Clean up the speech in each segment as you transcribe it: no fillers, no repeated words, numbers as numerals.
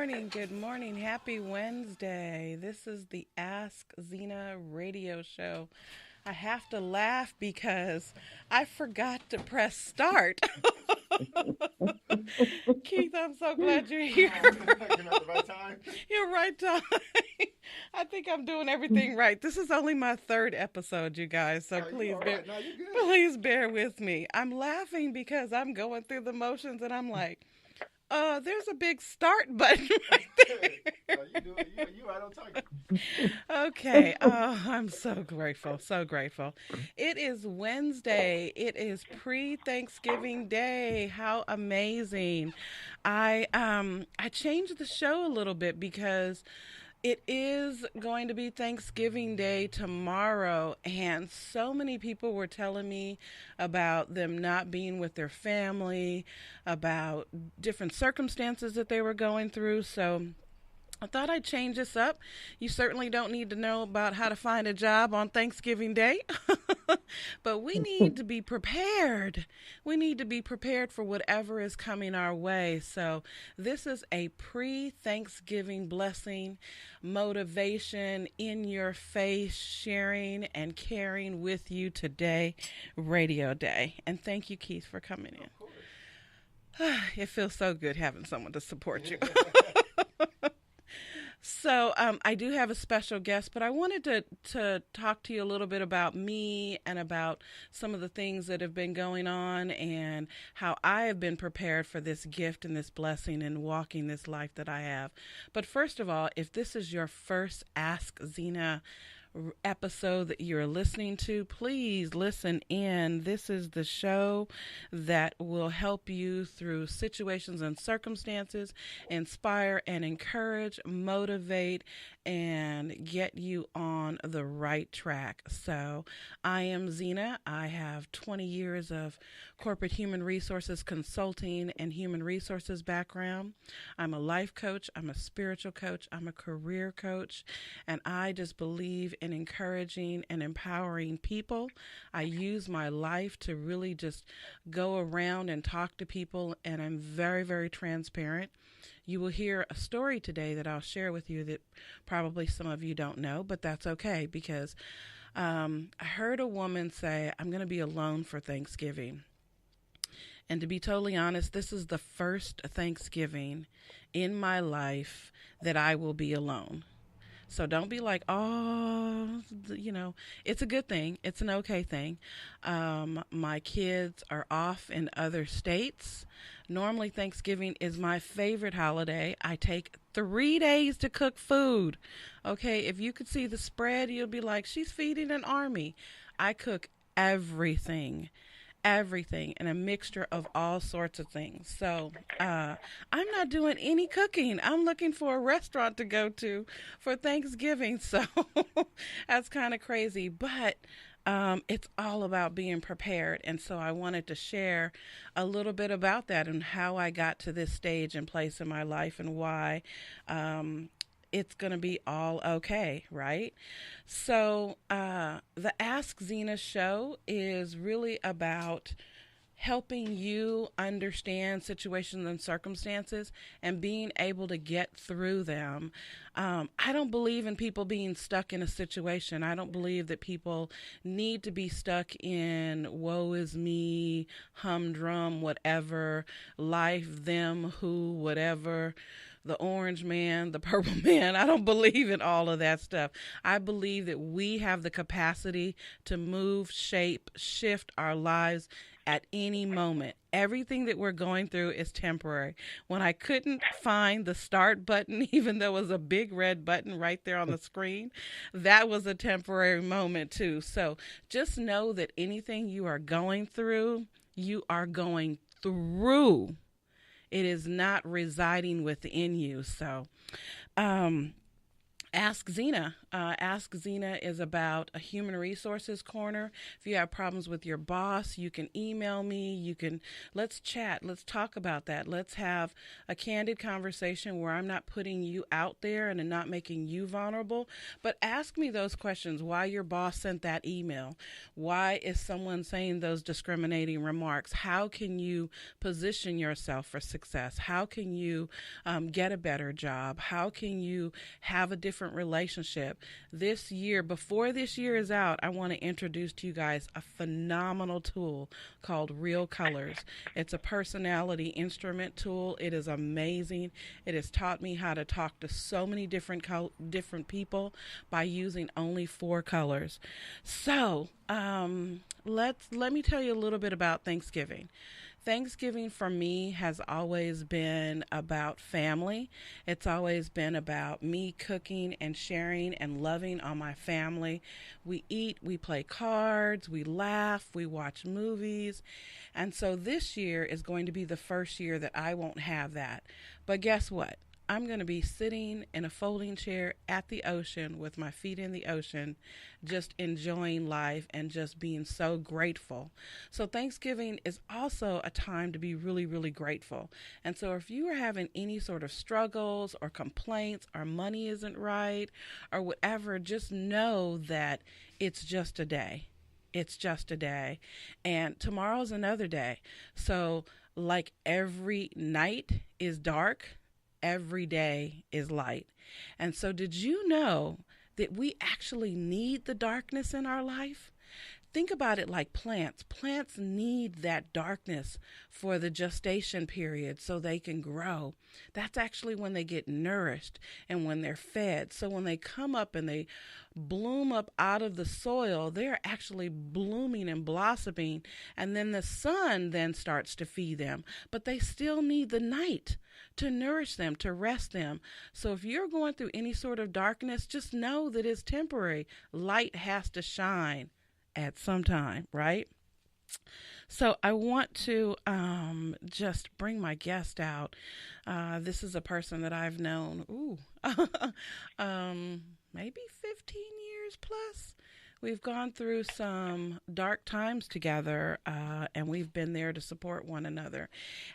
morning. Good morning. Happy Wednesday. This is the AskZena Radio Show. I have to laugh because I forgot to press start. Keith, I'm so glad you're here. Came at the right time. You're right, Tom. I think I'm doing everything right. This is only my third episode, you guys, so Oh, you all right? No, you good. please bear with me. I'm laughing because I'm going through the motions and I'm like, there's a big start button right there. You do it. You right on target. Okay. Oh, I'm so grateful. So grateful. It is Wednesday. It is pre-Thanksgiving Day. How amazing. I changed the show a little bit because it is going to be Thanksgiving Day tomorrow, and so many people were telling me about them not being with their family, about different circumstances that they were going through. So I thought I'd change this up. You certainly don't need to know about how to find a job on Thanksgiving Day, but we need to be prepared. We need to be prepared for whatever is coming our way. So, this is a pre Thanksgiving blessing, motivation, in your face, sharing and caring with you today, Radio Day. And thank you, Keith, for coming Of in. course. It feels so good having someone to support you. So I do have a special guest, but I wanted to talk to you a little bit about me and about some of the things that have been going on and how I have been prepared for this gift and this blessing and walking this life that I have. But first of all, if this is your first Ask Zena episode that you're listening to, please listen in. This is the show that will help you through situations and circumstances, inspire and encourage, motivate, and get you on the right track. So I am Zena. I have 20 years of corporate human resources consulting and human resources background. I'm a life coach. I'm a spiritual coach. I'm a career coach. And I just believe in encouraging and empowering people. I use my life to really just go around and talk to people, and I'm very, very transparent. You will hear a story today that I'll share with you that probably some of you don't know, but that's okay because I heard a woman say, I'm going to be alone for Thanksgiving. And to be totally honest, this is the first Thanksgiving in my life that I will be alone. So don't be like, it's a good thing. It's an okay thing. My kids are off in other states. Normally, Thanksgiving is my favorite holiday. I take 3 days to cook food. Okay, if you could see the spread, you'll be like, she's feeding an army. I cook everything and a mixture of all sorts of things. So I'm not doing any cooking. I'm looking for a restaurant to go to for Thanksgiving. So that's kind of crazy, but it's all about being prepared. And so I wanted to share a little bit about that and how I got to this stage and place in my life and why it's going to be all okay, right? So the Ask Zena Show is really about helping you understand situations and circumstances and being able to get through them. I don't believe in people being stuck in a situation. I don't believe that people need to be stuck in woe is me, humdrum, whatever, life, them, who, whatever, the orange man, the purple man. I don't believe in all of that stuff. I believe that we have the capacity to move, shape, shift our lives at any moment. Everything that we're going through is temporary. When I couldn't find the start button, even though it was a big red button right there on the screen, that was a temporary moment too. So just know that anything you are going through, you are going through. It is not residing within you. So, Ask Xena. Ask Xena is about a human resources corner. If you have problems with your boss, you can email me. Let's chat. Let's talk about that. Let's have a candid conversation where I'm not putting you out there and not making you vulnerable. But ask me those questions. Why your boss sent that email? Why is someone saying those discriminating remarks? How can you position yourself for success? How can you get a better job? How can you have a different relationship? This year, before this year is out, I want to introduce to you guys a phenomenal tool called Real Colors. It's a personality instrument tool. It is amazing. It has taught me how to talk to so many different people by using only 4 colors. So, let me tell you a little bit about Thanksgiving. Thanksgiving for me has always been about family. It's always been about me cooking and sharing and loving on my family. We eat, we play cards, we laugh, we watch movies. And so this year is going to be the first year that I won't have that. But guess what? I'm going to be sitting in a folding chair at the ocean with my feet in the ocean, just enjoying life and just being so grateful. So Thanksgiving is also a time to be really, really grateful. And so if you are having any sort of struggles or complaints or money isn't right or whatever, just know that it's just a day. It's just a day. And tomorrow's another day. So like every night is dark, every day is light. And so did you know that we actually need the darkness in our life? Think about it like plants. Plants need that darkness for the gestation period so they can grow. That's actually when they get nourished and when they're fed. So when they come up and they bloom up out of the soil, they're actually blooming and blossoming. And then the sun then starts to feed them. But they still need the night to nourish them, to rest them. So if you're going through any sort of darkness, just know that it's temporary. Light has to shine at some time, right? So I want to just bring my guest out. This is a person that I've known, maybe 15 years plus. We've gone through some dark times together, and we've been there to support one another.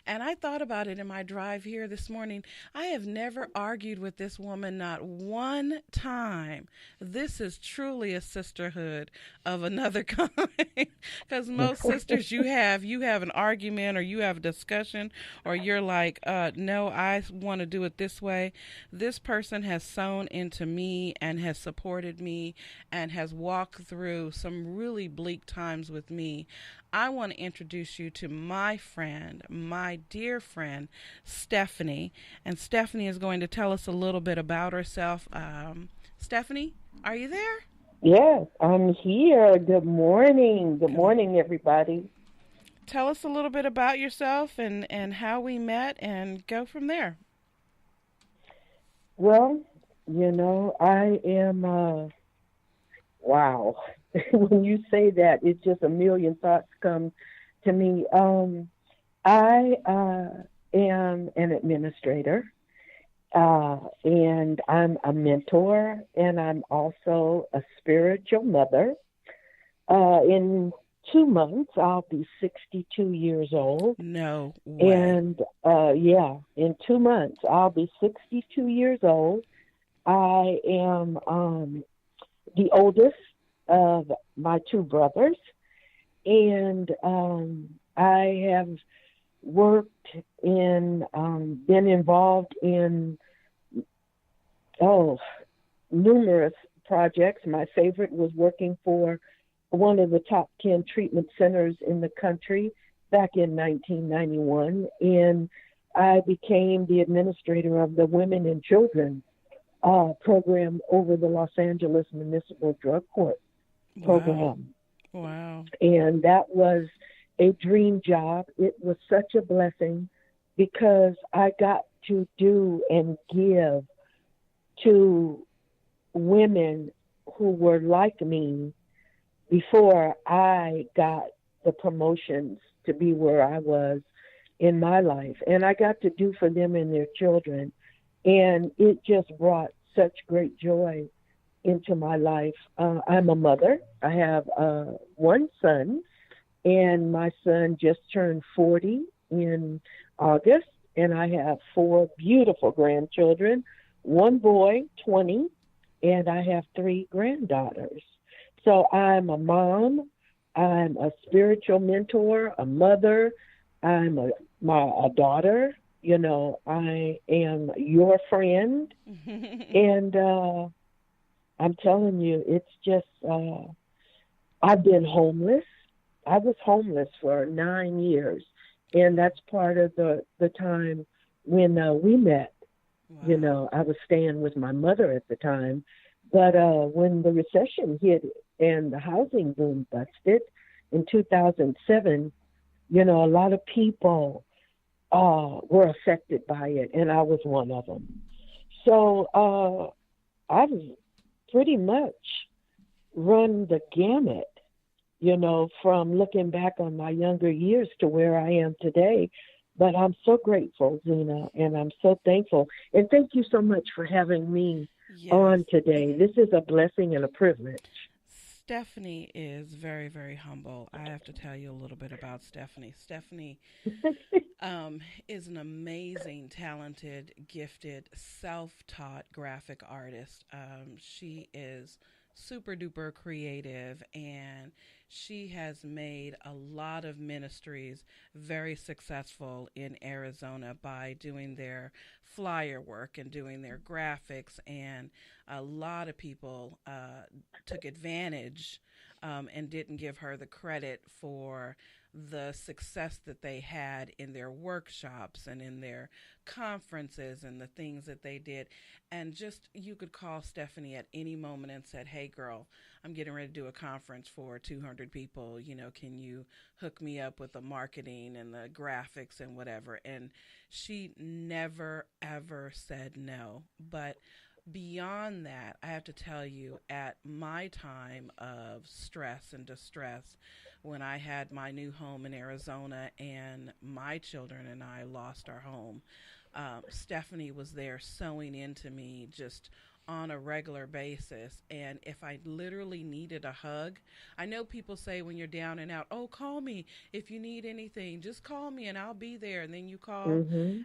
And I thought about it in my drive here this morning. I have never argued with this woman, not one time. This is truly a sisterhood of another kind. Because most sisters you have an argument or you have a discussion or you're like, no, I want to do it this way. This person has sown into me and has supported me and has walked through some really bleak times with me. I want to introduce you to my friend, my dear friend, Stephanie. And Stephanie is going to tell us a little bit about herself. Stephanie, are you there? Yes, I'm here. Good morning. Good morning, everybody. Tell us a little bit about yourself and how we met and go from there. Well, I am, wow. When you say that, it's just a million thoughts come to me. I am an administrator, and I'm a mentor, and I'm also a spiritual mother. In 2 months, I'll be 62 years old. No way. And, in 2 months, I'll be 62 years old. I am the oldest of my 2 brothers, and I have worked in, been involved in, numerous projects. My favorite was working for one of the top 10 treatment centers in the country back in 1991, and I became the administrator of the Women and Children program over the Los Angeles Municipal Drug Court program. Wow. And that was a dream job. It was such a blessing because I got to do and give to women who were like me before I got the promotions to be where I was in my life. And I got to do for them and their children. And it just brought such great joy into my life. I'm a mother. I have one son, and my son just turned 40 in August, and I have four beautiful grandchildren, one boy, 20, and I have three granddaughters. So I'm a mom, I'm a spiritual mentor, a mother, I'm a daughter. I am your friend, and I'm telling you, it's just I've been homeless. I was homeless for 9 years, and that's part of the time when we met. Wow. I was staying with my mother at the time, but when the recession hit and the housing boom busted in 2007, a lot of people were affected by it, and I was one of them. So I've pretty much run the gamut, from looking back on my younger years to where I am today. But I'm so grateful, Zena, and I'm so thankful. And thank you so much for having me Yes. on today. This is a blessing and a privilege. Stephanie is very, very humble. I have to tell you a little bit about Stephanie. Stephanie is an amazing, talented, gifted, self taught graphic artist. She is super duper creative, and she has made a lot of ministries very successful in Arizona by doing their flyer work and doing their graphics. And a lot of people took advantage and didn't give her the credit for the success that they had in their workshops and in their conferences and the things that they did. And just you could call Stephanie at any moment and said, "Hey girl, I'm getting ready to do a conference for 200 people, can you hook me up with the marketing and the graphics and whatever?" And she never ever said no. But beyond that, I have to tell you, at my time of stress and distress, when I had my new home in Arizona and my children and I lost our home, Stephanie was there sewing into me just on a regular basis. And if I literally needed a hug, I know people say when you're down and out, "Oh, call me if you need anything. Just call me and I'll be there." And then you call Mhm.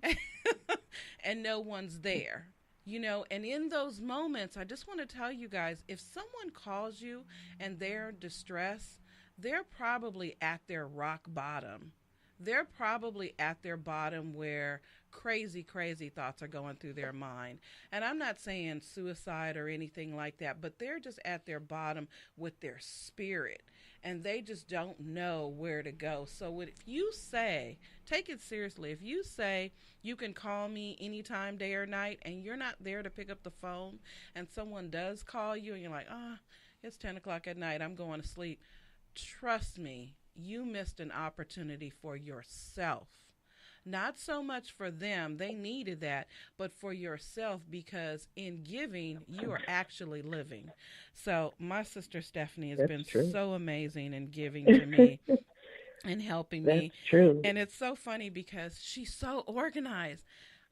and no one's there. And in those moments, I just want to tell you guys, if someone calls you and they're distressed, they're probably at their rock bottom. They're probably at their bottom where crazy, crazy thoughts are going through their mind. And I'm not saying suicide or anything like that, but they're just at their bottom with their spirit. And they just don't know where to go. So if you say, take it seriously, if you say you can call me anytime, day or night, and you're not there to pick up the phone, and someone does call you and you're like, it's 10 o'clock at night, I'm going to sleep. Trust me, you missed an opportunity for yourself. Not so much for them, they needed that, but for yourself, because in giving, you are actually living. So, my sister Stephanie has That's been true. so amazing in giving to me and helping That's me. true. And it's so funny because she's so organized.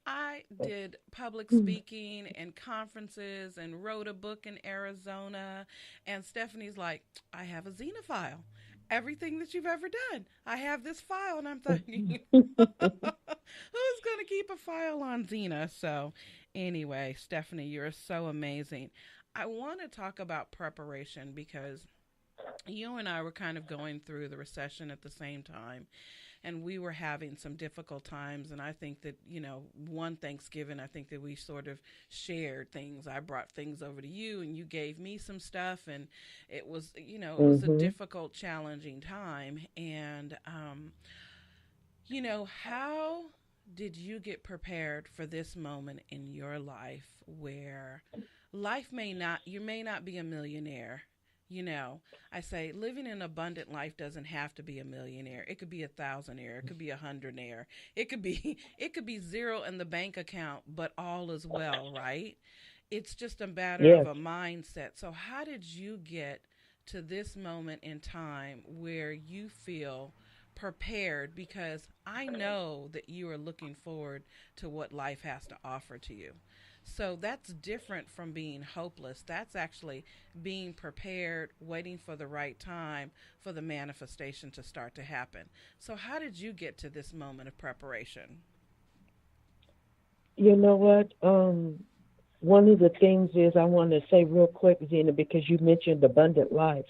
I did public speaking and conferences and wrote a book in Arizona. And Stephanie's like, "I have a Xena file. Everything that you've ever done. I have this file." And I'm thinking, who's going to keep a file on Xena? So, anyway, Stephanie, you're so amazing. I want to talk about preparation because you and I were kind of going through the recession at the same time, and we were having some difficult times. And I think that, one Thanksgiving, I think that we sort of shared things. I brought things over to you and you gave me some stuff, and it was a Mhm. difficult, challenging time. And how did you get prepared for this moment in your life where you may not be a millionaire? You know, I say living an abundant life doesn't have to be a millionaire. It could be a thousandaire. It could be a hundredaire. It could be zero in the bank account, but all is well, right? It's just a matter of Yes. a mindset. So how did you get to this moment in time where you feel prepared? Because I know that you are looking forward to what life has to offer to you. So that's different from being hopeless. That's actually being prepared, waiting for the right time for the manifestation to start to happen. So, how did you get to this moment of preparation? You know what? One of the things is I want to say real quick, Zena, because you mentioned abundant life.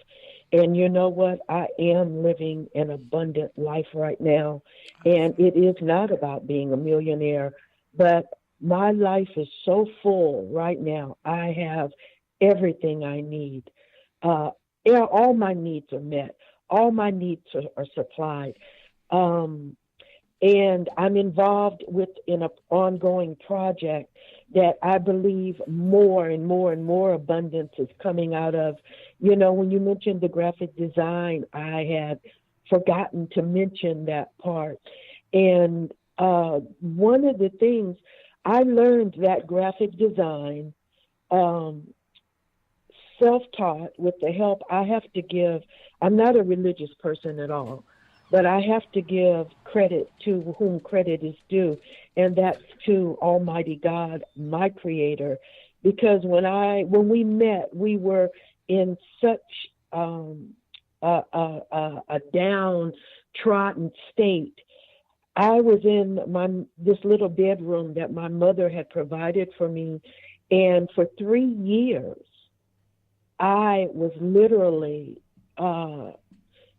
And you know what? I am living an abundant life right now. And Awesome. it is not about being a millionaire, but my life is so full right now. I have everything I need. Uh, yeah, all my needs are met. All my needs are supplied. Um, and I'm involved with in an ongoing project that I believe more and more and more abundance is coming out of. You know, when you mentioned the graphic design, I had forgotten to mention that part. And one of the things I learned that graphic design, um, self-taught with the help I have to give. I'm not a religious person at all, but I have to give credit to whom credit is due, and that's to Almighty God, my creator. Because when we met, we were in such a downtrodden state. I was in my this little bedroom that my mother had provided for me, and for 3 years I was literally, uh,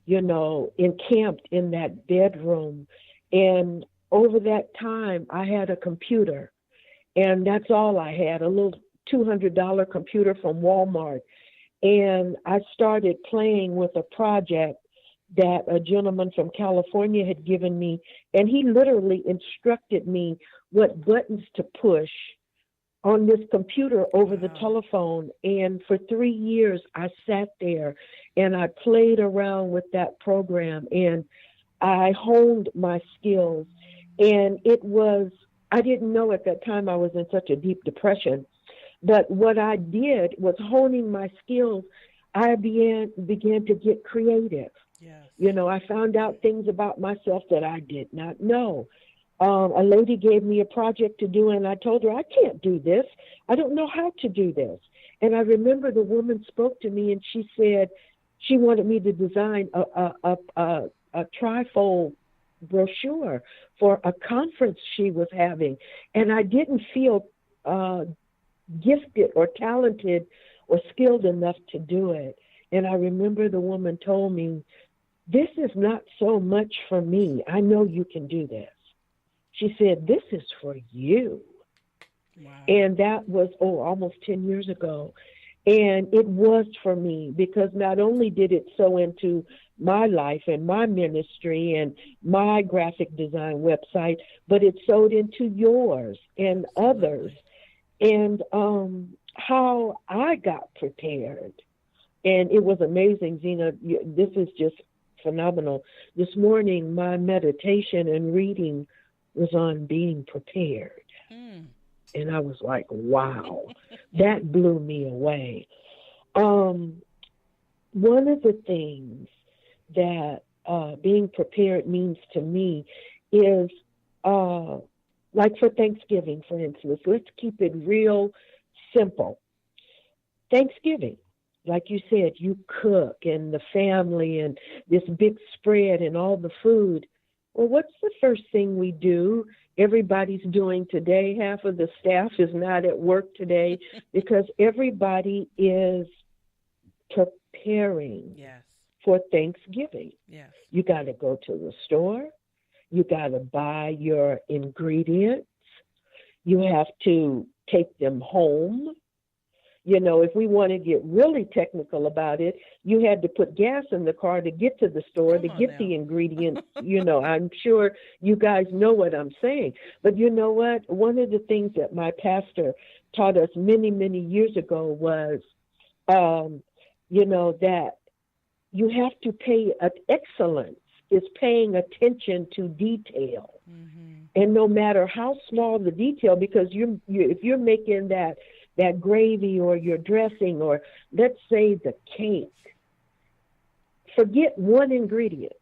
encamped in that bedroom. And over that time, I had a computer, and that's all I had, a little $200 computer from Walmart. And I started playing with a project that a gentleman from California had given me, and he literally instructed me what buttons to push on this computer over the Wow. telephone. And for 3 years, I sat there and I played around with that program and I honed my skills. And I didn't know at that time I was in such a deep depression. But what I did was honing my skills. I began to get creative. Yes. I found out things about myself that I did not know. A lady gave me a project to do, and I told her, I can't do this. I don't know how to do this. And I remember the woman spoke to me, and she said she wanted me to design a trifold brochure for a conference she was having. And I didn't feel uh, gifted or talented or skilled enough to do it. And I remember the woman told me, this is not so much for me. I know you can do this. She said, this is for you. Wow. And that was, almost 10 years ago. And it was for me because not only did it sow into my life and my ministry and my graphic design website, but it sowed into yours and others. Absolutely. And how I got prepared. And it was amazing, Zena. This is just phenomenal. This morning, my meditation and reading was on being prepared. Mm. And I was like, wow, that blew me away. Um, One of the things that being prepared means to me is uh, like for Thanksgiving, for instance, let's keep it real simple. Thanksgiving, like you said, you cook and the family and this big spread and all the food. Well, what's the first thing we do? Everybody's doing today. Half of the staff is not at work today because everybody is preparing Yes. for Thanksgiving. Yes. You got to go to the store. You got to buy your ingredients. You have to take them home. If we want to get really technical about it, you had to put gas in the car to get to the store to Come on get now. the ingredients. I'm sure you guys know what I'm saying. But you know what? One of the things that my pastor taught us many, many years ago was, um, that you have to pay excellence is paying attention to detail. Mm-hmm. And no matter how small the detail, because if you're making that gravy or your dressing or let's say the cake, forget one ingredient,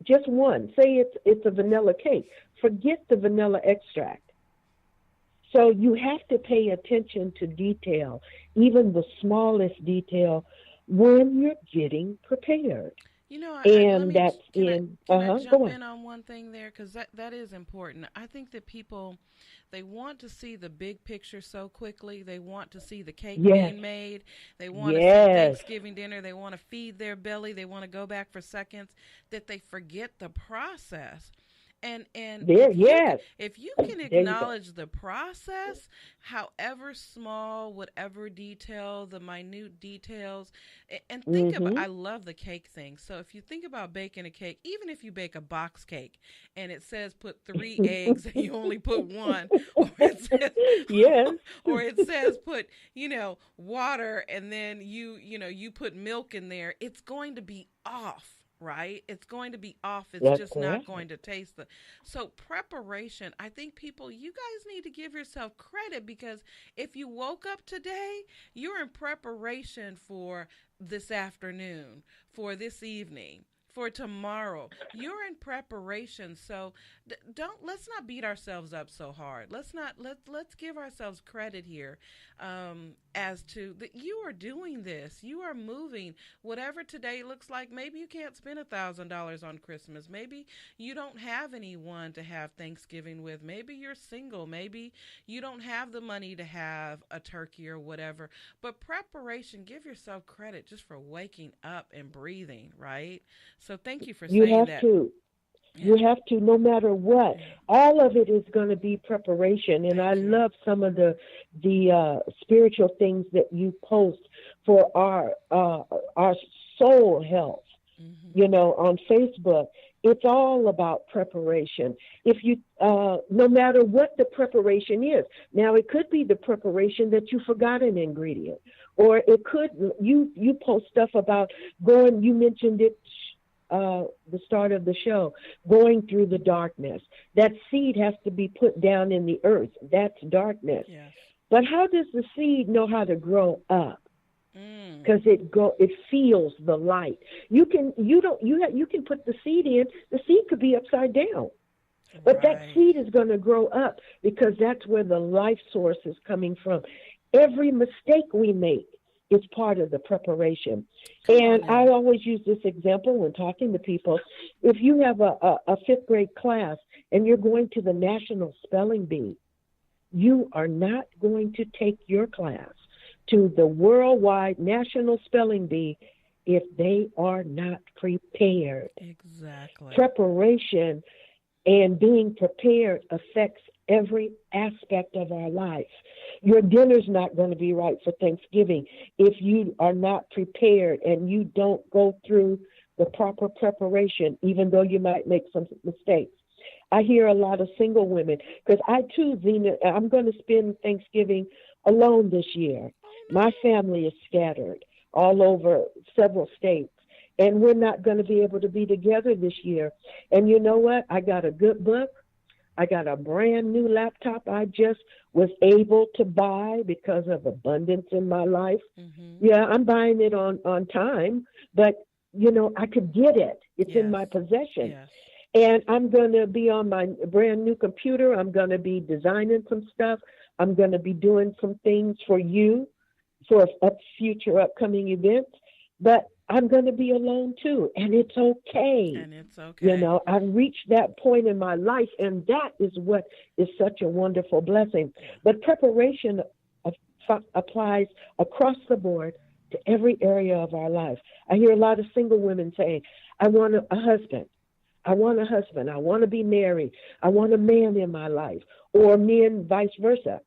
just one. Say it's a vanilla cake. Forget the vanilla extract. So you have to pay attention to detail, even the smallest detail, when you're getting prepared. Let And me that's in, can I go jump on. in on one thing there because that is important. I think that people they want to see the big picture so quickly. They want to see the cake Yes, being made. They want to see yes. Thanksgiving dinner. They want to feed their belly. They want to go back for seconds. That they forget the process. And There, yes. if you can There you go. acknowledge the process, however small, whatever detail, the minute details, and think about, Mm-hmm. I love the cake thing. So if you think about baking a cake, even if you bake a box cake and it says put 3 eggs and you only put one, or it says Yes, or it says put, water and then you put milk in there, it's going to be off. Right? It's going to be off. It's that's just not correct. going to taste the. So preparation, I think people, you guys need to give yourself credit because if you woke up today, you're in preparation for this afternoon, for this evening, for tomorrow. You're in preparation. So don't let's not beat ourselves up so hard. Let's give ourselves credit here, as to that you are doing this. You are moving. Whatever today looks like, maybe you can't spend $1,000 on Christmas. Maybe you don't have anyone to have Thanksgiving with. Maybe you're single. Maybe you don't have the money to have a turkey or whatever. But preparation, give yourself credit just for waking up and breathing, right? So thank you for You saying have that. to. Yeah. You have to, no matter what. Yeah. All of it is going to be preparation. And I Thank you. love some of the spiritual things that you post for our soul health. Mhm. On Facebook. It's all about preparation. If you, no matter what the preparation is, now it could be the preparation that you forgot an ingredient, or it could you post stuff about going. You mentioned it. The start of the show, going through the darkness. That seed has to be put down in the earth. That's darkness. Yes. But how does the seed know how to grow up? Mm. Because it feels the light. You can put the seed in. The seed could be upside down, but that Right. seed is going to grow up because that's where the life source is coming from. Every mistake we make is part of the preparation. Come on And I now. always use this example when talking to people. If you have a fifth grade class and you're going to the National Spelling Bee, you are not going to take your class to the worldwide National Spelling Bee if they are not prepared. Exactly. Preparation and being prepared affects every aspect of our life. Your dinner's not going to be right for Thanksgiving if you are not prepared and you don't go through the proper preparation, even though you might make some mistakes. I hear a lot of single women because I too, Zena, I'm going to spend Thanksgiving alone this year. Oh My family is scattered all over several states, and we're not going to be able to be together this year. And you know what? I got a good book. I got a brand new laptop I just was able to buy because of abundance in my life. no. Mhm. Yeah, I'm buying it on time, but I could get it. It's in Yes. my possession. Yes. And I'm going to be on my brand new computer. I'm going to be designing some stuff. I'm going to be doing some things for you for future upcoming events. But I'm going to be alone too. And it's okay. And it's okay. I've reached that point in my life, and that is what is such a wonderful blessing. Yeah. But preparation applies across the board to every area of our life. I hear a lot of single women saying, I want a husband. I want a husband. I want to be married. I want a man in my life, or men vice versa.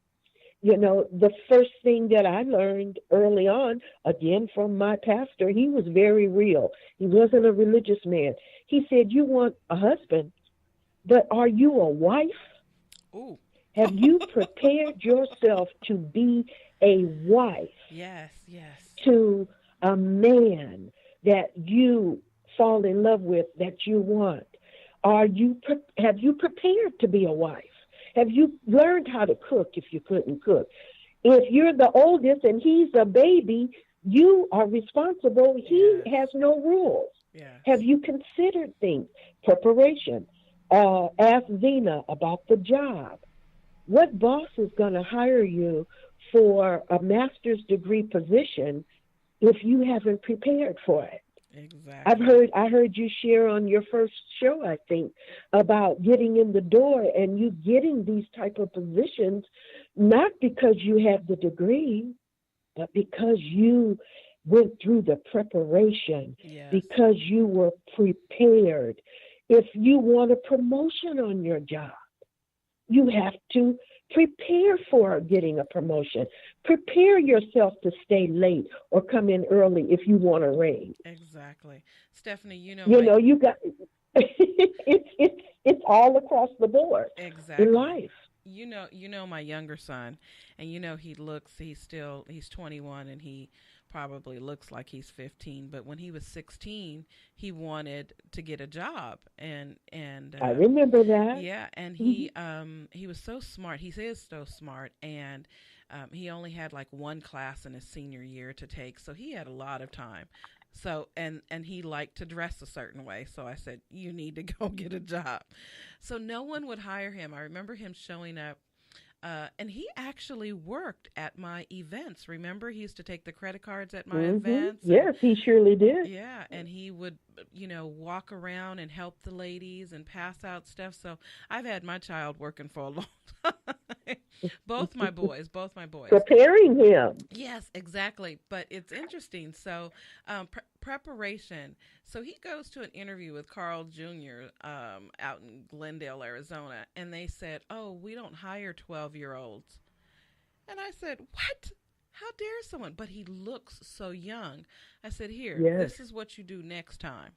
The first thing that I learned early on, again from my pastor, he was very real. He wasn't a religious man. He said, you want a husband, but are you a wife? Ooh. Have you prepared yourself to be a wife Yes. Yes. to a man that you fall in love with, that you want? Have you prepared to be a wife? Have you learned how to cook if you couldn't cook? If you're the oldest and he's a baby, you are responsible. He Yes. has no rules. Yes. Have you considered things? Preparation. Ask Zena about the job. what boss is going to hire you for a master's degree position if you haven't prepared for it? Exactly. I heard you share on your first show, I think, about getting in the door and you getting these type of positions, not because you have the degree, but because you went through the preparation, Yes. because you were prepared. If you want a promotion on your job, you have to prepare for getting a promotion. Prepare yourself to stay late or come in early if you want a raise. Exactly. Stephanie, You know, you got it's all across the board in exactly. life. You know my younger son, and he's 21, and he probably looks like he's 15, but when he was 16, he wanted to get a job, and I remember that. yeah, and Hmm. he was so smart. He is so smart, and he only had like one class in his senior year to take, so he had a lot of time. So and he liked to dress a certain way. So I said, "You need to go get a job." So no one would hire him. I remember him showing up, and he actually worked at my events. Remember, he used to take the credit cards at my events, and Yes, he surely did. yeah, and he would, walk around and help the ladies and pass out stuff. So I've had my child working for a long time. Both my boys. Preparing him. Yes, exactly. But it's interesting. So, preparation. So he goes to an interview with Carl Jr. Out in Glendale, Arizona, and they said, "Oh, we don't hire 12-year-olds." And I said, "What? How dare someone?" But he looks so young. I said, "Here, Yes. this is what you do next time."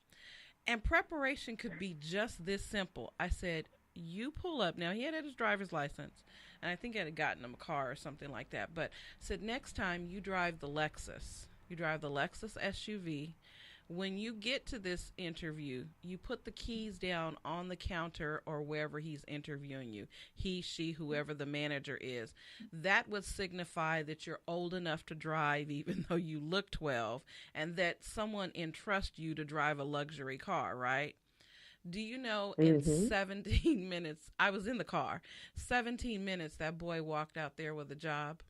And preparation could be just this simple. I said, "You pull up." Now, he had his driver's license, and I think I had gotten him a car or something like that. But I said, "Next time you drive the Lexus. You drive the Lexus SUV. When you get to this interview, you put the keys down on the counter or wherever he's interviewing you. He, she, whoever the manager is. That would signify that you're old enough to drive, even though you look 12, and that someone entrusts you to drive a luxury car, right?" Do you know in Hmm. 17 minutes, I was in the car, 17 minutes, that boy walked out there with a job?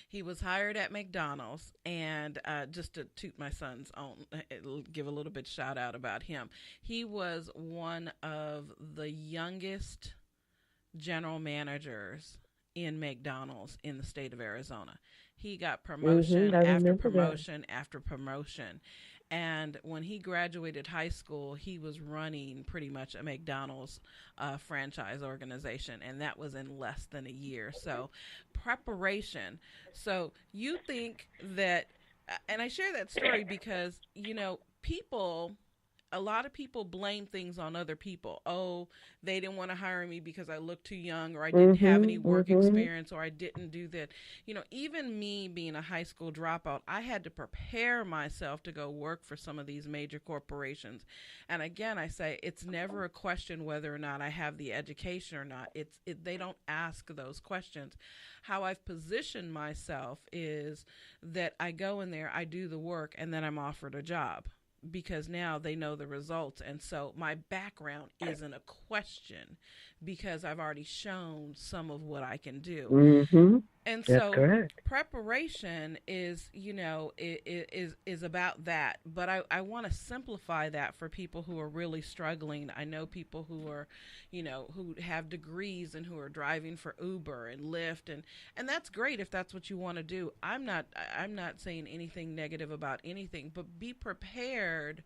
He was hired at McDonald's, and just to toot my son's own, give a little bit shout out about him. He was one of the youngest general managers in McDonald's in the state of Arizona. He got promotion I after remember that. promotion after promotion. And when he graduated high school, he was running pretty much a McDonald's franchise organization, and that was in less than a year. So, preparation. So, you think that, and I share that story because, a lot of people blame things on other people. Oh, they didn't want to hire me because I looked too young, or I didn't have any work Hmm. experience, or I didn't do that. Even me being a high school dropout, I had to prepare myself to go work for some of these major corporations. And again, I say it's never a question whether or not I have the education or not. They don't ask those questions. How I've positioned myself is that I go in there, I do the work, and then I'm offered a job because now they know the results. And so my background isn't a question because I've already shown some of what I can do. Hmm. And That's so correct. preparation is about that. But I want to simplify that for people who are really struggling. I know people who are, who have degrees and who are driving for Uber and Lyft, and that's great if that's what you want to do. I'm not saying anything negative about anything, but be prepared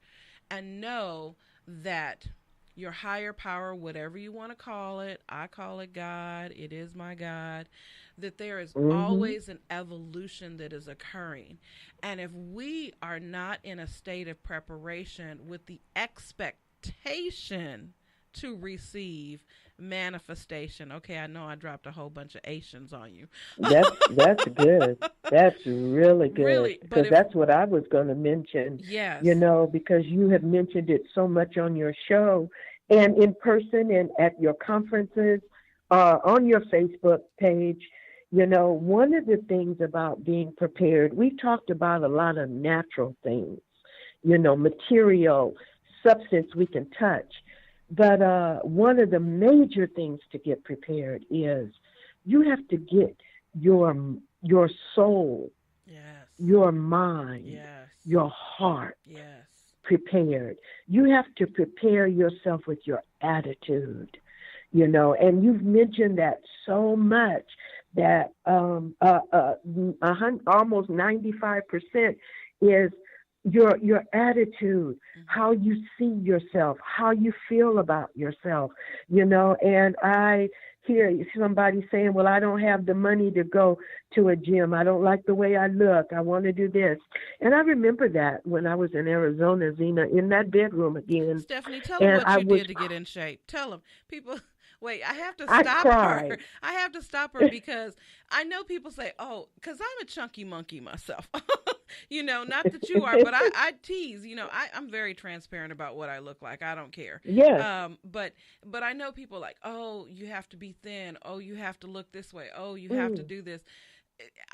and know that your higher power, whatever you want to call it, I call it God, it is my God, that there is Hmm. always an evolution that is occurring. And if we are not in a state of preparation with the expectation to receive manifestation, okay, I know I dropped a whole bunch of Asians on you. That's good. That's really good Really, but because if, that's what I was going to mention, yes, because you have mentioned it so much on your show and in person and at your conferences, on your Facebook page. One of the things about being prepared, we talked about a lot of natural things, material, substance we can touch. But one of the major things to get prepared is you have to get your soul, Yes. your mind, Yes. your heart Yes. prepared. You have to prepare yourself with your attitude, you know, and you've mentioned that so much that almost 95% is your attitude, how you see yourself, how you feel about yourself, you know. And I hear somebody saying, well, I don't have the money to go to a gym. I don't like the way I look. I want to do this. And I remember that when I was in Arizona, Zena, in that bedroom again. Stephanie, tell them And what I you was, did to get in shape. Tell them. People, wait, I have to I stop her. cried. I have to stop her because I know people say, oh, because I'm a chunky monkey myself. You know, not that you are, but I tease. You know, I'm very transparent about what I look like. I don't care. Yes. But I know people like, oh, you have to be thin. Oh, you have to look this way. Oh, you have to Mm, do this.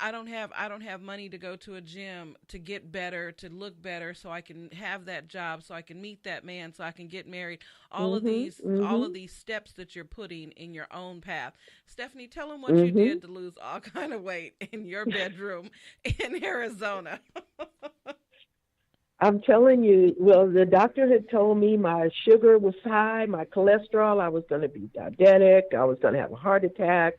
I don't have money to go to a gym to get better, to look better, so I can have that job, so I can meet that man, so I can get married. mhm. All of Mhm. these steps that you're putting in your own path. Stephanie, tell them what you Mhm. did to lose all kind of weight in your bedroom in Arizona. I'm telling you, well, the doctor had told me my sugar was high, my cholesterol, I was going to be diabetic, I was going to have a heart attack.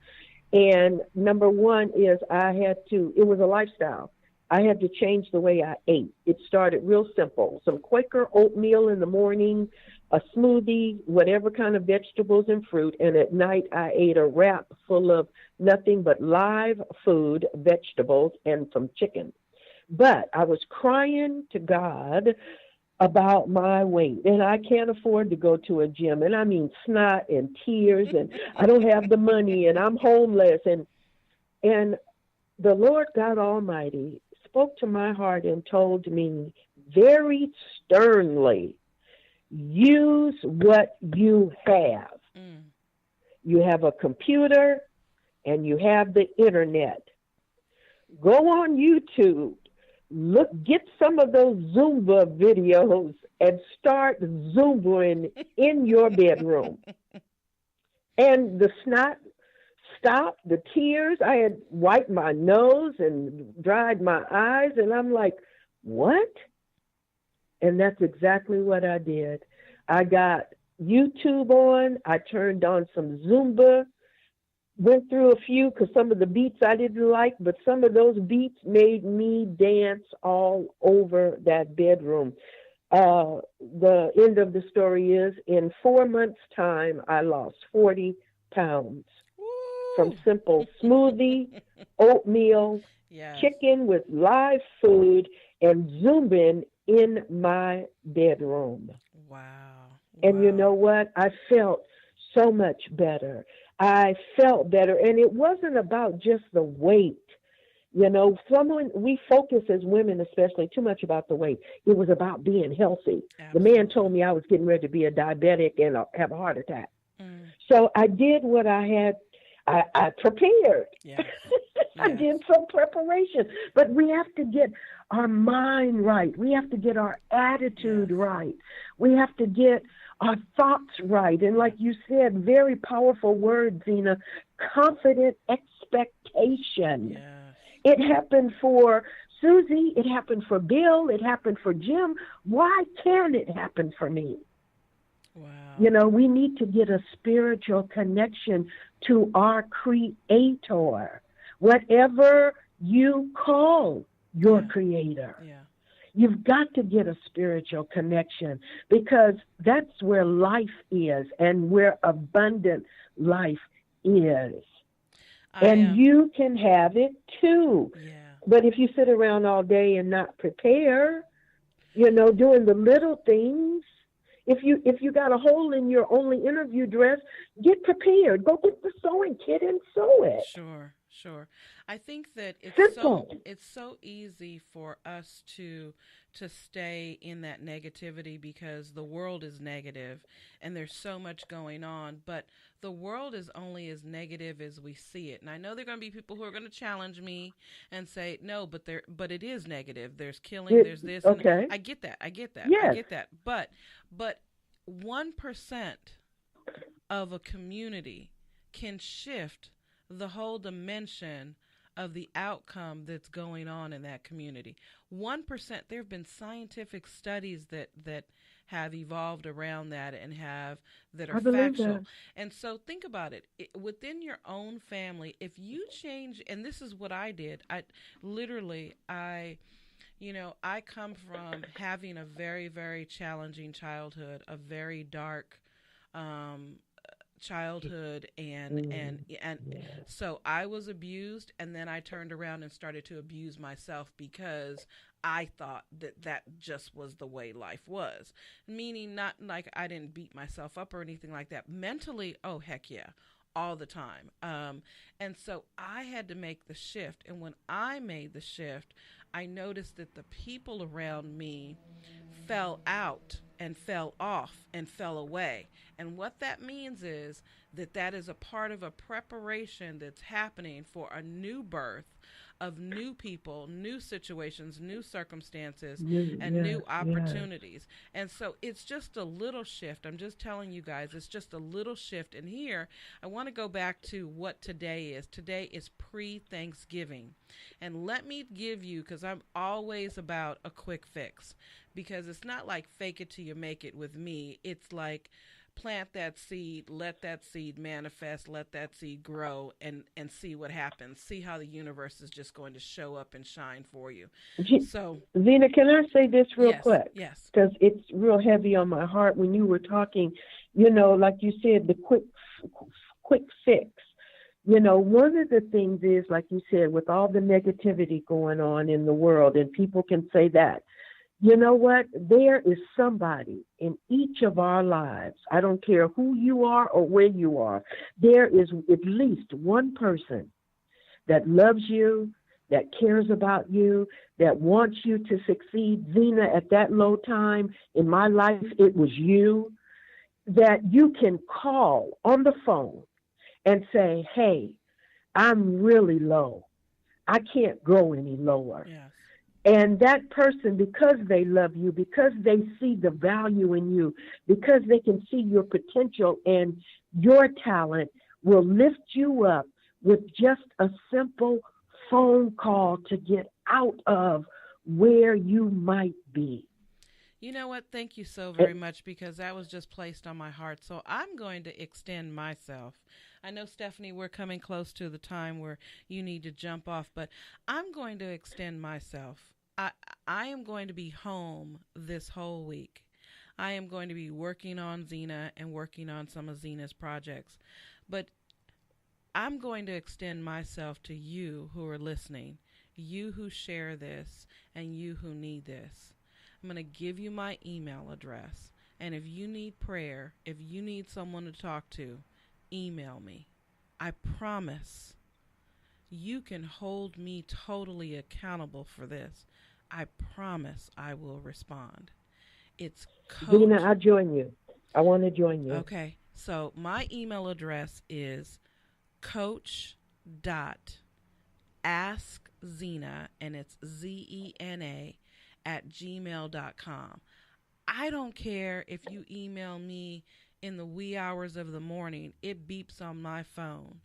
And number one is it was a lifestyle. I had to change the way I ate. It started real simple. Some Quaker oatmeal in the morning, a smoothie, whatever kind of vegetables and fruit. And at night, I ate a wrap full of nothing but live food, vegetables, and some chicken. But I was crying to God about my weight, and I can't afford to go to a gym. And I mean snot and tears, and I don't have the money, and I'm homeless. And the Lord God Almighty spoke to my heart and told me very sternly, use what you have. Mm. You have a computer and you have the internet. Go on YouTube, get some of those Zumba videos and start Zumbaing in your bedroom. And the snot stopped, the tears. I had wiped my nose and dried my eyes, and I'm like, what? And that's exactly what I did. I got YouTube on, I turned on some Zumba, went through a few because some of the beats I didn't like, but some of those beats made me dance all over that bedroom. The end of the story is in 4 months' time, I lost 40 pounds from Woo! simple smoothie, oatmeal, Yes. chicken with live food, and Zumbin in my bedroom. Wow. And you know Wow. what? I felt so much better. I felt better. And it wasn't about just the weight. You know, we focus as women, especially, too much about the weight. It was about being healthy. The man Absolutely. told me I was getting ready to be a diabetic and have a heart attack. Mm. So I did what I had. I prepared. Yes. I Yes. did some preparation. But we have to get our mind right. We have to get our Yes. attitude right. We have to get our thoughts right. And like you said, very powerful word, Zena, confident expectation. Yes. It happened for Susie. It happened for Bill. It happened for Jim. Why can't it happen for me? Wow. You know, we need to get a spiritual connection to our Creator, whatever you call your Yeah. Creator. Yeah. You've got to get a spiritual connection because that's where life is and where abundant life is. I And am. you can have it too. Yeah. But if you sit around all day and not prepare, you know, doing the little things, if you got a hole in your only interview dress, get prepared. Go get the sewing kit and sew it. Sure. Sure. I think that Simple. it's so easy for us to stay in that negativity because the world is negative and there's so much going on, but the world is only as negative as we see it. And I know there're going to be people who are going to challenge me and say, "No, but it is negative. There's killing, there's this." And Okay. I get that. I get that. I Yes. get that. But 1% of a community can shift the whole dimension of the outcome that's going on in that community. 1%, there have been scientific studies that have evolved around that and that are I believe factual. that. And so think about it. Within your own family, if you change, and this is what I did. I come from having a very, very challenging childhood, a very dark um, childhood, and so I was abused, and then I turned around and started to abuse myself because I thought that just was the way life was. Meaning, not like I didn't beat myself up or anything like that. Mentally, oh heck yeah, all the time. And so I had to make the shift, and when I made the shift, I noticed that the people around me fell out and fell off and fell away. And what that means is that is a part of a preparation that's happening for a new birth of new people, new situations, new circumstances, and new opportunities. And so it's just a little shift. I'm just telling you guys, it's just a little shift. And here, I want to go back to what today is. Today is pre-Thanksgiving. And let me give you, because I'm always about a quick fix, because it's not like fake it till you make it with me. It's like plant that seed, let that seed manifest, let that seed grow, and see what happens. See how the universe is just going to show up and shine for you. So, Zena, can I say this real quick? Yes. Because it's real heavy on my heart when you were talking, like you said, the quick fix. One of the things is, like you said, with all the negativity going on in the world, and people can say that, you know what? There is somebody in each of our lives. I don't care who you are or where you are. There is at least one person that loves you, that cares about you, that wants you to succeed. Zena, at that low time in my life, it was you, that you can call on the phone and say, hey, I'm really low. I can't go any lower. Yes. And that person, because they love you, because they see the value in you, because they can see your potential and your talent, will lift you up with just a simple phone call to get out of where you might be. You know what? Thank you so very much, because that was just placed on my heart. So I'm going to extend myself. I know, Stephanie, we're coming close to the time where you need to jump off, but I'm going to extend myself. I am going to be home this whole week. I am going to be working on Zena and working on some of Zena's projects. But I'm going to extend myself to you who are listening, you who share this, and you who need this. I'm going to give you my email address. And if you need prayer, if you need someone to talk to, email me. I promise you can hold me totally accountable for this. I promise I will respond. It's Coach. Zena, I'll join you. I want to join you. Okay. So my email address is coach.askzena, and it's ZENA @gmail.com. I don't care if you email me in the wee hours of the morning. It beeps on my phone.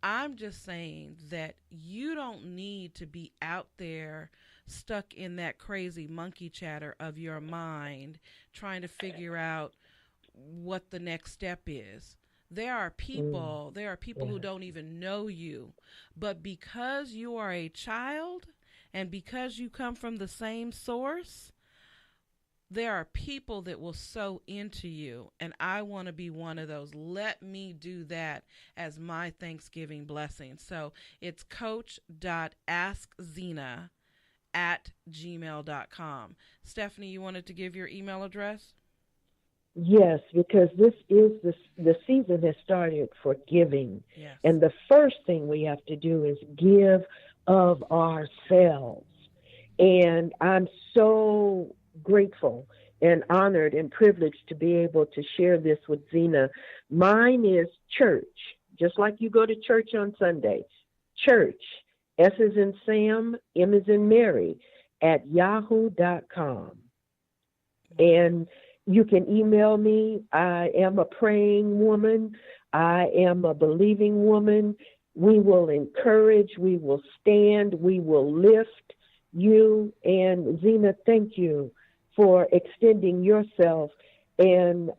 I'm just saying that you don't need to be out there stuck in that crazy monkey chatter of your mind trying to figure out what the next step is. There are people who don't even know you, but because you are a child and because you come from the same source, there are people that will sow into you, and I want to be one of those. Let me do that as my Thanksgiving blessing. So it's coach.askzena @gmail.com. Stephanie, you wanted to give your email address? Yes, because this is the season has started for giving. Yes. And the first thing we have to do is give of ourselves. And I'm so grateful and honored and privileged to be able to share this with Zena. Mine is church, just like you go to church on Sunday. Church, S is in Sam, M is in Mary, @yahoo.com. And You can email me. I am a praying woman. I am a believing woman. We will encourage, we will stand, we will lift you. And Zena, thank you for extending yourself and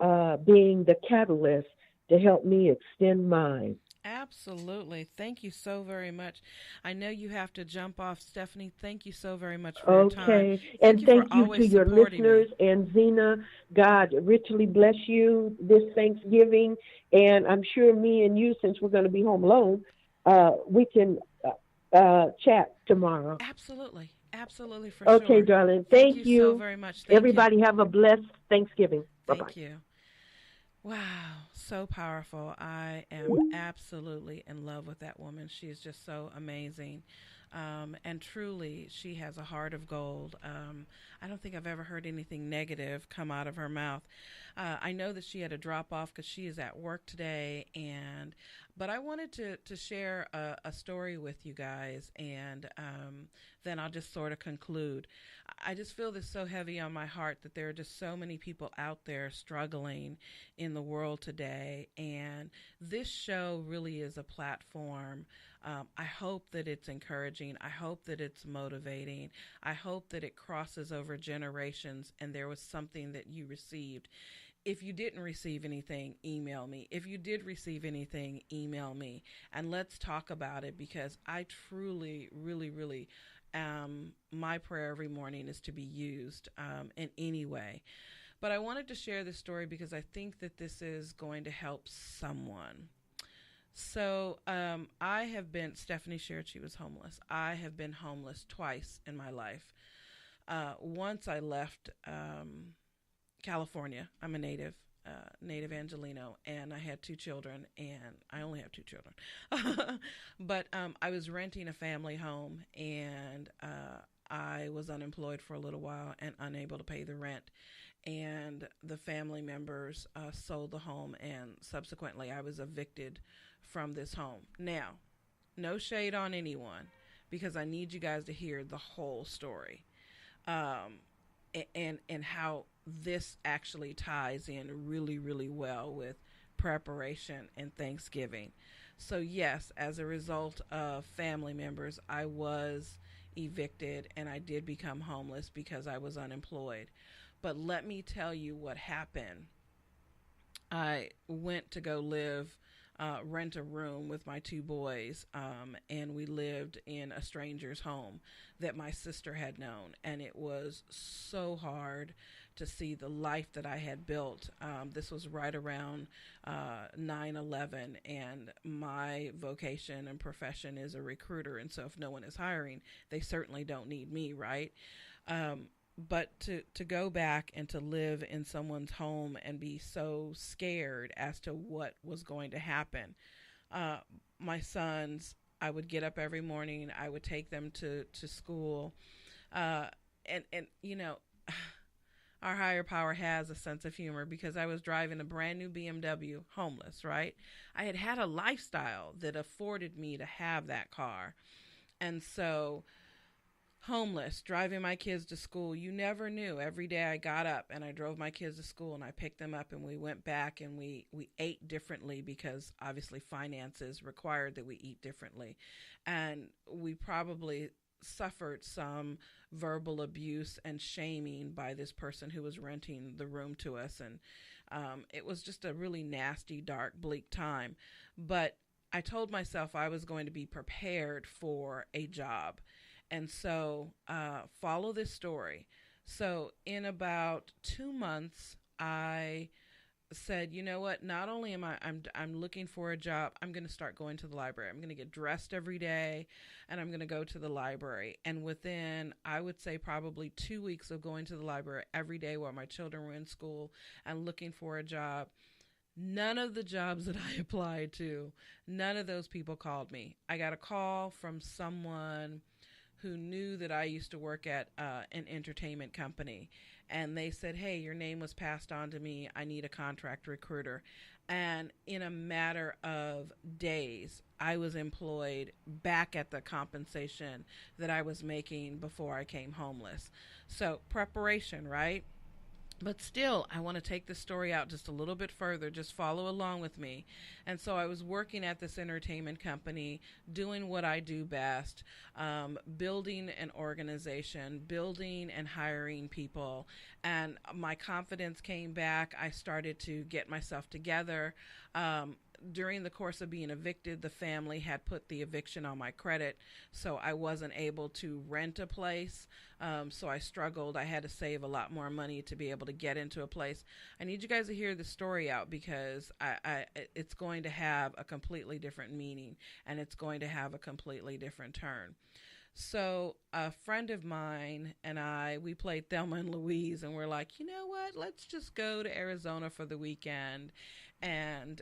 being the catalyst to help me extend mine. Absolutely. Thank you so very much. I know you have to jump off, Stephanie. Thank you so very much for your time. Okay. Thank And you for thank you to always your supporting listeners. me. And Zena, God richly bless you this Thanksgiving. And I'm sure me and you, since we're going to be home alone, we can chat tomorrow. Absolutely. Absolutely, for Okay, sure. darling. Thank Thank you so you. very much. Thank you. Everybody have a blessed Thanksgiving. Bye bye. Thank you. Wow, so powerful. I am absolutely in love with that woman. She is just so amazing. And truly, she has a heart of gold. I don't think I've ever heard anything negative come out of her mouth. I know that she had a drop off because she is at work today, and but I wanted to share a story with you guys, and then I'll just sort of conclude. I just feel this so heavy on my heart that there are just so many people out there struggling in the world today, and this show really is a platform. I hope that it's encouraging. I hope that it's motivating. I hope that it crosses over generations and there was something that you received. If you didn't receive anything, email me. If you did receive anything, email me. And let's talk about it because I truly, really, really, my prayer every morning is to be used in any way. But I wanted to share this story because I think that this is going to help someone. So I have been, Stephanie shared she was homeless. I have been homeless twice in my life. Once I left California. I'm a native Angelino, and I had two children, and I only have two children. But I was renting a family home, and I was unemployed for a little while and unable to pay the rent. And the family members sold the home, and subsequently, I was evicted from this home. Now, no shade on anyone, because I need you guys to hear the whole story. Um, and how this actually ties in really, really well with preparation and Thanksgiving. So, yes, as a result of family members, I was evicted and I did become homeless because I was unemployed. But let me tell you what happened. I went to go live, rent a room with my two boys, and we lived in a stranger's home that my sister had known. And it was so hard to see the life that I had built. This was right around 9/11, and my vocation and profession is a recruiter. And so if no one is hiring, they certainly don't need me, right? But to go back and to live in someone's home and be so scared as to what was going to happen. Uh, my sons, I would get up every morning. I would take them to school. Uh, and, you know, our higher power has a sense of humor because I was driving a brand new BMW, homeless, right? I had had a lifestyle that afforded me to have that car. And so homeless, driving my kids to school. You never knew. Every day I got up and I drove my kids to school and I picked them up and we went back and we ate differently because obviously finances required that we eat differently. And we probably suffered some verbal abuse and shaming by this person who was renting the room to us. And it was just a really nasty, dark, bleak time. But I told myself I was going to be prepared for a job. And so, follow this story. So, in about 2 months, I said, you know what? Not only I'm looking for a job, I'm going to start going to the library. I'm going to get dressed every day, and I'm going to go to the library. And within, I would say, probably 2 weeks of going to the library every day while my children were in school and looking for a job, none of the jobs that I applied to, none of those people called me. I got a call from someone who knew that I used to work at an entertainment company. And they said, hey, your name was passed on to me. I need a contract recruiter. And in a matter of days, I was employed back at the compensation that I was making before I came homeless. So preparation, right? But still, I want to take this story out just a little bit further. Just follow along with me. And so I was working at this entertainment company, doing what I do best, building an organization, building and hiring people. And my confidence came back. I started to get myself together. During the course of being evicted, the family had put the eviction on my credit, so I wasn't able to rent a place. So I struggled. I had to save a lot more money to be able to get into a place. I need you guys to hear the story out because it's going to have a completely different meaning and it's going to have a completely different turn. So a friend of mine and we played Thelma and Louise, and we're like, you know what? Let's just go to Arizona for the weekend and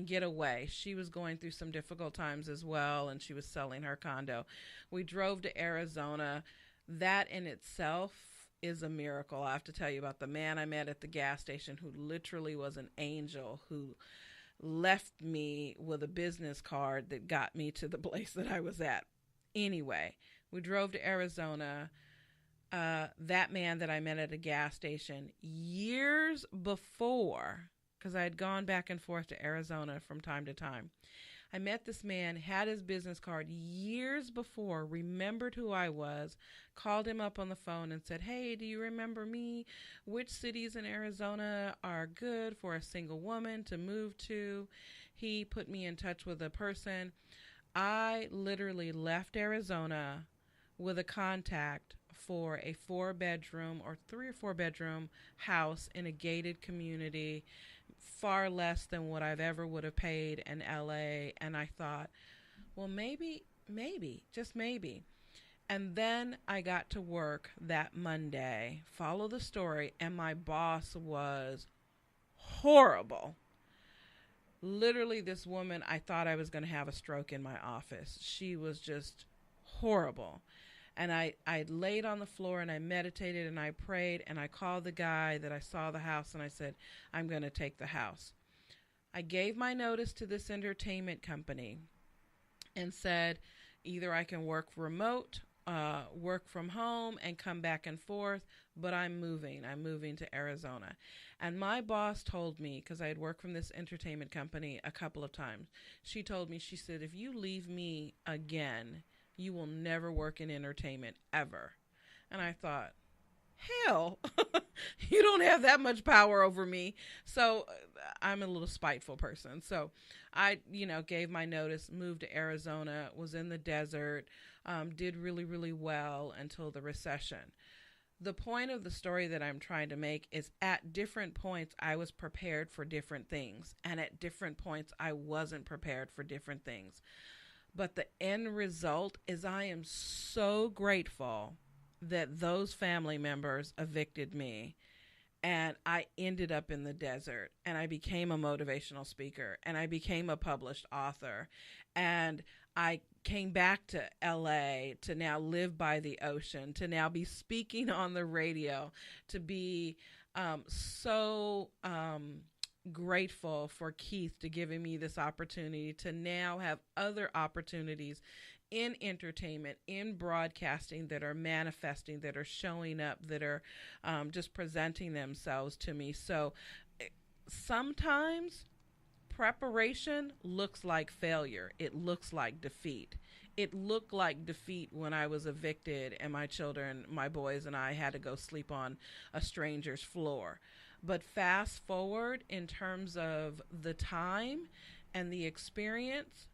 get away. She was going through some difficult times as well, and she was selling her condo. We drove to Arizona. That in itself is a miracle. I have to tell you about the man I met at the gas station who literally was an angel, who left me with a business card that got me to the place that I was at. Anyway, we drove to Arizona. That man that I met at a gas station years before, because I had gone back and forth to Arizona from time to time. I met this man, had his business card years before, remembered who I was, called him up on the phone and said, hey, do you remember me? Which cities in Arizona are good for a single woman to move to? He put me in touch with a person. I literally left Arizona with a contact for a 4-bedroom or 3 or 4-bedroom house in a gated community, far less than what I've ever would have paid in LA. And I thought, well, maybe, just maybe. And then I got to work that Monday, follow the story, and my boss was horrible. Literally, this woman, I thought I was going to have a stroke in my office. She was just horrible. And I laid on the floor and I meditated and I prayed and I called the guy that I saw the house and I said, I'm going to take the house. I gave my notice to this entertainment company and said, either I can work remote, work from home and come back and forth, but I'm moving to Arizona. And my boss told me, because I had worked from this entertainment company a couple of times, she told me, she said, if you leave me again, you will never work in entertainment ever. And I thought, hell, you don't have that much power over me. So I'm a little spiteful person. So I, gave my notice, moved to Arizona, was in the desert, did really, really well until the recession. The point of the story that I'm trying to make is at different points, I was prepared for different things. And at different points, I wasn't prepared for different things. But the end result is I am so grateful that those family members evicted me and I ended up in the desert and I became a motivational speaker and I became a published author and I came back to LA to now live by the ocean, to now be speaking on the radio, to be so grateful for Keith to giving me this opportunity to now have other opportunities in entertainment, in broadcasting that are manifesting, that are showing up, that are just presenting themselves to me. So sometimes preparation looks like failure. It looks like defeat. It looked like defeat when I was evicted and my children, my boys and I had to go sleep on a stranger's floor. But fast forward in terms of the time and the experience,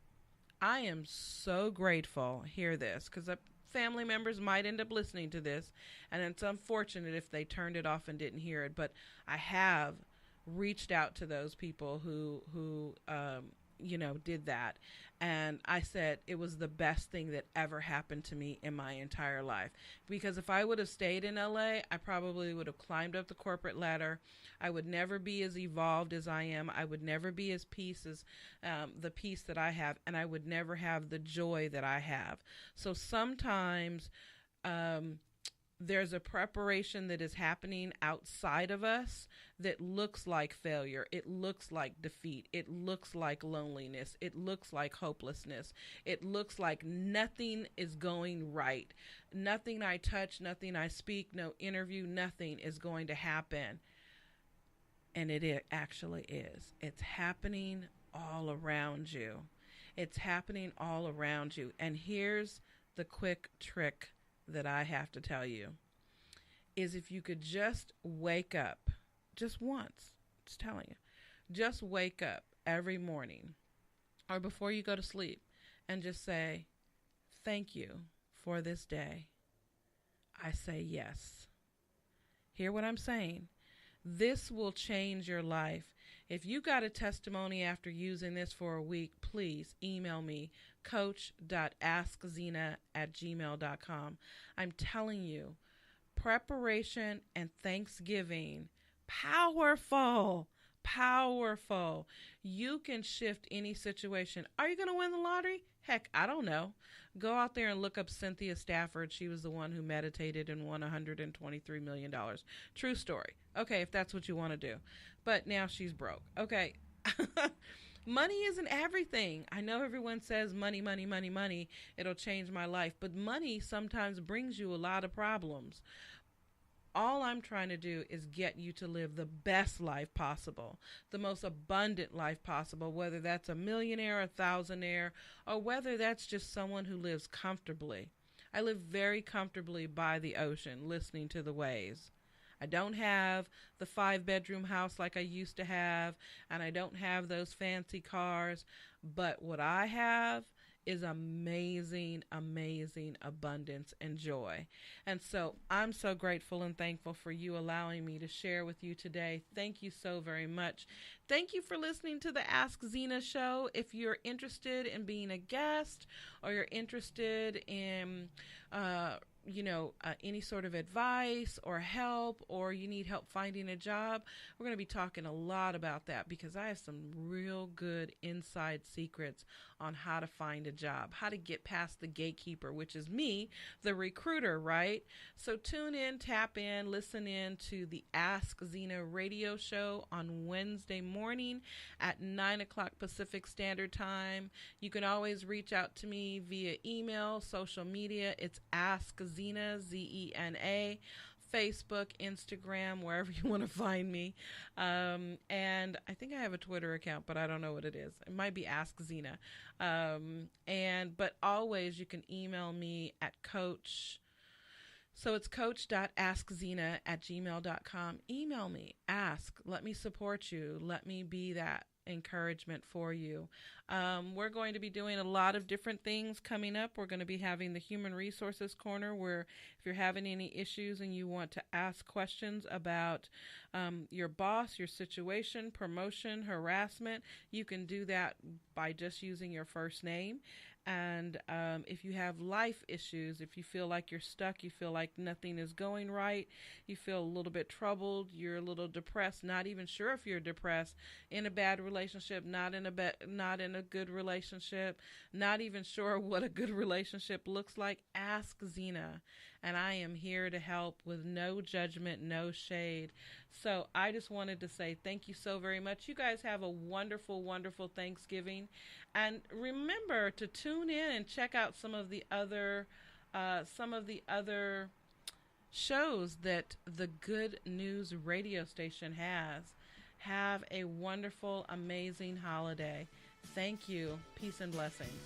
I am so grateful. Hear this, because family members might end up listening to this, and it's unfortunate if they turned it off and didn't hear it. But I have reached out to those people who did that, and I said it was the best thing that ever happened to me in my entire life. Because if I would have stayed in LA, I probably would have climbed up the corporate ladder. I would never be as evolved as I am. I would never be as peace as the peace that I have, and I would never have the joy that I have. So sometimes there's a preparation that is happening outside of us that looks like failure. It looks like defeat. It looks like loneliness. It looks like hopelessness. It looks like nothing is going right. Nothing I touch, nothing I speak, no interview, nothing is going to happen. And it actually is. It's happening all around you. It's happening all around you. And here's the quick trick that I have to tell you is if you could just wake up just once, just telling you, just wake up every morning or before you go to sleep and just say, thank you for this day. I say yes. Hear what I'm saying? This will change your life. If you got a testimony after using this for a week, please email me, coach.askzena@gmail.com. I'm telling you, preparation and thanksgiving, powerful, powerful. You can shift any situation. Are you going to win the lottery? Heck, I don't know. Go out there and look up Cynthia Stafford. She was the one who meditated and won $123 million. True story. Okay, if that's what you want to do. But now she's broke. Okay. Money isn't everything. I know everyone says money, money, money, money. It'll change my life. But money sometimes brings you a lot of problems. All I'm trying to do is get you to live the best life possible, the most abundant life possible, whether that's a millionaire, a thousandaire, or whether that's just someone who lives comfortably. I live very comfortably by the ocean, listening to the waves. I don't have the 5-bedroom house like I used to have, and I don't have those fancy cars, but what I have is amazing, amazing abundance and joy. And so I'm so grateful and thankful for you allowing me to share with you today. Thank you so very much. Thank you for listening to the Ask Zena Show. If you're interested in being a guest or you're interested in any sort of advice or help, or you need help finding a job, we're going to be talking a lot about that because I have some real good inside secrets on how to find a job, how to get past the gatekeeper, which is me, the recruiter, right? So tune in, tap in, listen in to the Ask Zena radio show on Wednesday morning at 9 o'clock Pacific Standard Time. You can always reach out to me via email, social media. It's Ask Zena, Zena, Facebook, Instagram, wherever you want to find me. And I think I have a Twitter account, but I don't know what it is. It might be Ask Zena. But always you can email me at coach. So it's coach.askzena@gmail.com. Email me, ask, let me support you. Let me be that encouragement for you. We're going to be doing a lot of different things coming up. We're going to be having the Human Resources Corner, where if you're having any issues and you want to ask questions about your boss, your situation, promotion, harassment, you can do that by just using your first name. And if you have life issues, if you feel like you're stuck, you feel like nothing is going right, you feel a little bit troubled, you're a little depressed, not even sure if you're depressed, in a bad relationship, not in a good relationship, not even sure what a good relationship looks like, ask Zena. And I am here to help with no judgment, no shade. So I just wanted to say thank you so very much. You guys have a wonderful, wonderful Thanksgiving. And remember to tune in and check out some of the other shows that the Good News radio station has. Have a wonderful, amazing holiday. Thank you. Peace and blessings.